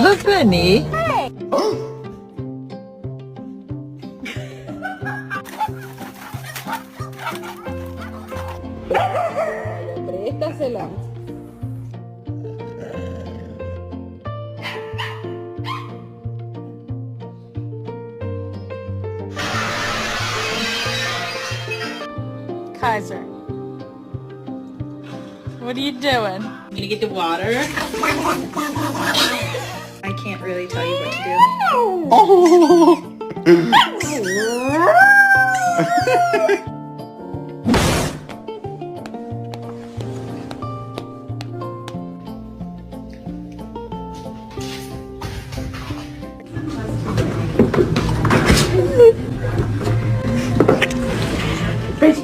Look, Benny. Préstasela. Kaiser, what are you doing? I'm gonna get the water. I can't really tell you what to do. Oh.